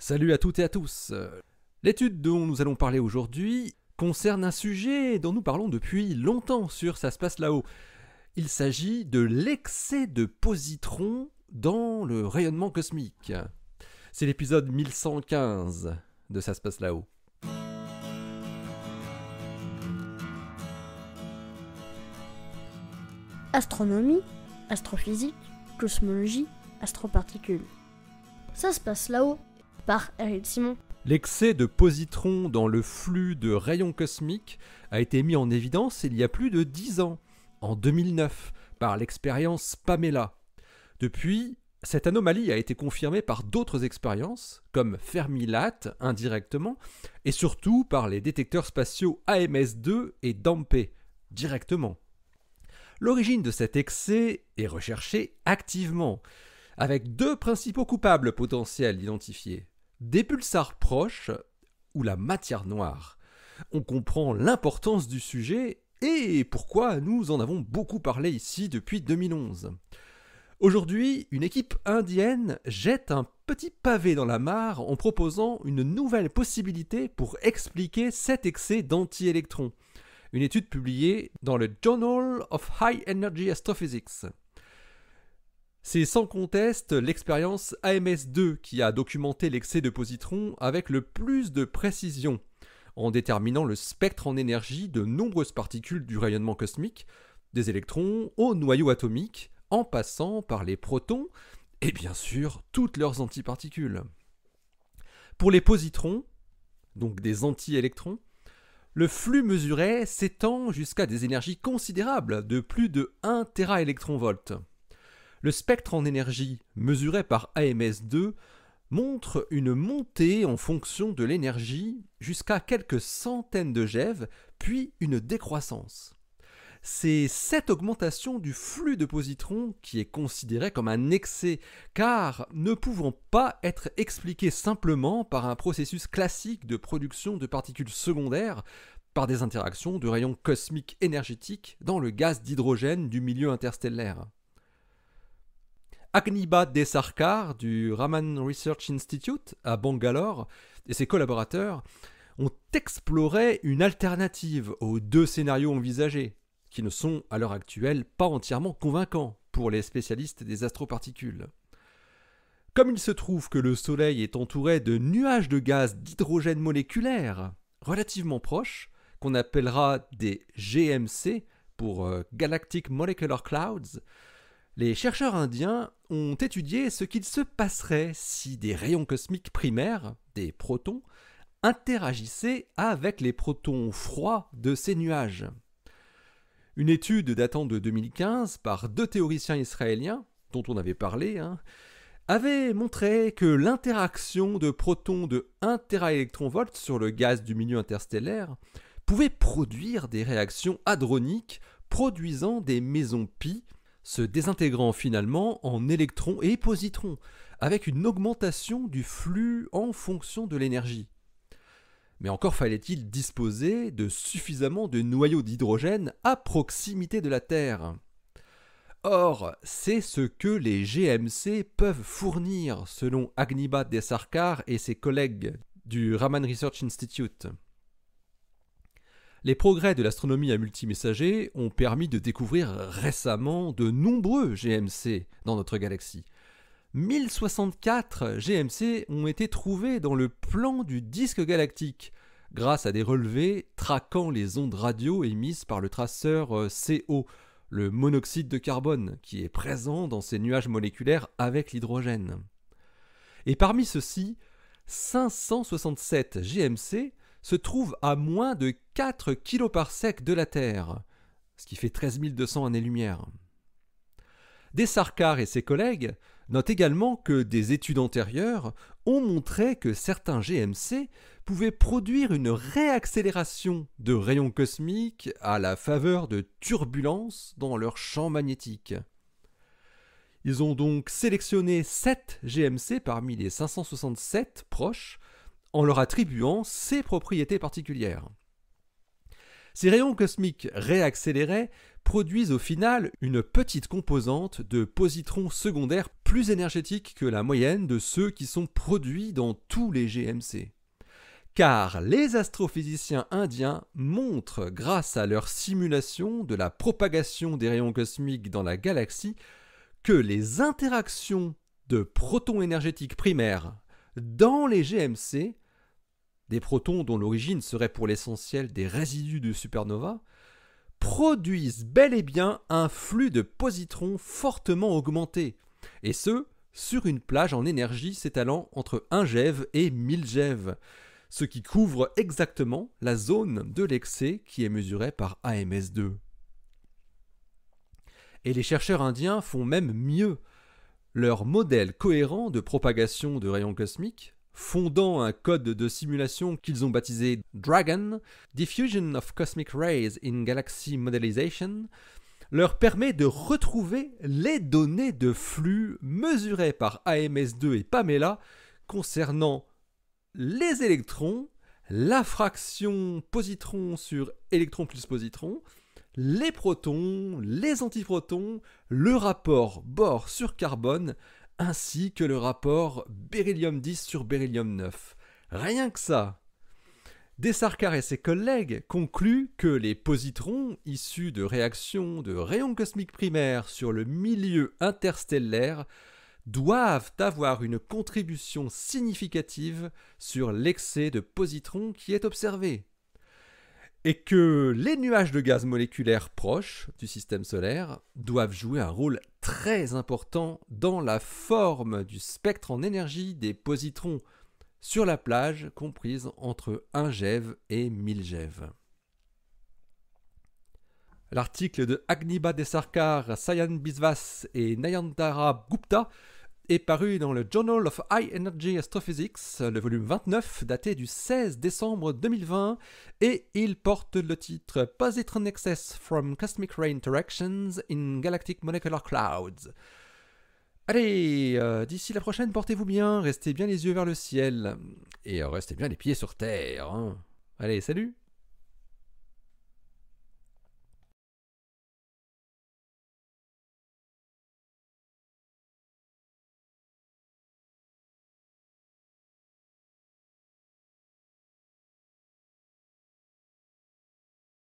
Salut à toutes et à tous. L'étude dont nous allons parler aujourd'hui concerne un sujet dont nous parlons depuis longtemps sur Ça se passe là-haut. Il s'agit de l'excès de positrons dans le rayonnement cosmique. C'est l'épisode 1115 de Ça se passe là-haut. Astronomie, astrophysique, cosmologie, astroparticules. Ça se passe là-haut, par Eric Simon. L'excès de positrons dans le flux de rayons cosmiques a été mis en évidence il y a plus de 10 ans, en 2009, par l'expérience Pamela. Depuis, cette anomalie a été confirmée par d'autres expériences, comme Fermi-LAT indirectement, et surtout par les détecteurs spatiaux AMS-2 et DAMP directement. L'origine de cet excès est recherchée activement, avec deux principaux coupables potentiels identifiés. Des pulsars proches ou la matière noire. On comprend l'importance du sujet et pourquoi nous en avons beaucoup parlé ici depuis 2011. Aujourd'hui, une équipe indienne jette un petit pavé dans la mare en proposant une nouvelle possibilité pour expliquer cet excès d'anti-électrons. Une étude publiée dans le Journal of High Energy Astrophysics. C'est sans conteste l'expérience AMS-2 qui a documenté l'excès de positrons avec le plus de précision, en déterminant le spectre en énergie de nombreuses particules du rayonnement cosmique, des électrons au noyau atomique, en passant par les protons et bien sûr toutes leurs antiparticules. Pour les positrons, donc des anti-électrons, le flux mesuré s'étend jusqu'à des énergies considérables de plus de 1 téraélectronvolt. Le spectre en énergie mesuré par AMS-2 montre une montée en fonction de l'énergie jusqu'à quelques centaines de GeV, puis une décroissance. C'est cette augmentation du flux de positrons qui est considérée comme un excès, car ne pouvant pas être expliquée simplement par un processus classique de production de particules secondaires par des interactions de rayons cosmiques énergétiques dans le gaz d'hydrogène du milieu interstellaire. Agnibat Desarkar du Raman Research Institute à Bangalore et ses collaborateurs ont exploré une alternative aux deux scénarios envisagés, qui ne sont à l'heure actuelle pas entièrement convaincants pour les spécialistes des astroparticules. Comme il se trouve que le Soleil est entouré de nuages de gaz d'hydrogène moléculaire relativement proches, qu'on appellera des GMC pour Galactic Molecular Clouds, les chercheurs indiens ont étudié ce qu'il se passerait si des rayons cosmiques primaires, des protons, interagissaient avec les protons froids de ces nuages. Une étude datant de 2015 par deux théoriciens israéliens, dont on avait parlé, avait montré que l'interaction de protons de 1 téraélectronvolt sur le gaz du milieu interstellaire pouvait produire des réactions hadroniques produisant des mésons pi, se désintégrant finalement en électrons et positrons, avec une augmentation du flux en fonction de l'énergie. Mais encore fallait-il disposer de suffisamment de noyaux d'hydrogène à proximité de la Terre. Or, c'est ce que les GMC peuvent fournir, selon Agnibat Desarkar et ses collègues du Raman Research Institute. Les progrès de l'astronomie à multimessager ont permis de découvrir récemment de nombreux GMC dans notre galaxie. 1064 GMC ont été trouvés dans le plan du disque galactique, grâce à des relevés traquant les ondes radio émises par le traceur CO, le monoxyde de carbone, qui est présent dans ces nuages moléculaires avec l'hydrogène. Et parmi ceux-ci, 567 GMC se trouve à moins de 4 kPa de la Terre, ce qui fait 13 200 années-lumière. Desarkar et ses collègues notent également que des études antérieures ont montré que certains GMC pouvaient produire une réaccélération de rayons cosmiques à la faveur de turbulences dans leur champ magnétique. Ils ont donc sélectionné 7 GMC parmi les 567 proches en leur attribuant ces propriétés particulières. Ces rayons cosmiques réaccélérés produisent au final une petite composante de positrons secondaires plus énergétique que la moyenne de ceux qui sont produits dans tous les GMC. Car les astrophysiciens indiens montrent, grâce à leur simulation de la propagation des rayons cosmiques dans la galaxie, que les interactions de protons énergétiques primaires dans les GMC, des protons dont l'origine serait pour l'essentiel des résidus de supernova, produisent bel et bien un flux de positrons fortement augmenté, et ce, sur une plage en énergie s'étalant entre 1 GeV et 1000 GeV, ce qui couvre exactement la zone de l'excès qui est mesurée par AMS2. Et les chercheurs indiens font même mieux. Leur modèle cohérent de propagation de rayons cosmiques, fondant un code de simulation qu'ils ont baptisé DRAGON, Diffusion of Cosmic Rays in Galaxy Modelization, leur permet de retrouver les données de flux mesurées par AMS2 et Pamela concernant les électrons, la fraction positron sur électron plus positron, les protons, les antiprotons, le rapport Bohr sur carbone, ainsi que le rapport beryllium 10 sur beryllium 9. Rien que ça. Desarkar et ses collègues concluent que les positrons issus de réactions de rayons cosmiques primaires sur le milieu interstellaire doivent avoir une contribution significative sur l'excès de positrons qui est observé, et que les nuages de gaz moléculaires proches du système solaire doivent jouer un rôle très important dans la forme du spectre en énergie des positrons sur la plage comprise entre 1 GeV et 1000 GeV. L'article de Agniba Desarkar, Sayan Biswas et Nayantara Gupta est paru dans le Journal of High Energy Astrophysics, le volume 29, daté du 16 décembre 2020, et il porte le titre Positron Excess from Cosmic Ray Interactions in Galactic Molecular Clouds. Allez, d'ici la prochaine, portez-vous bien, restez bien les yeux vers le ciel, et restez bien les pieds sur terre. Hein. Allez, salut!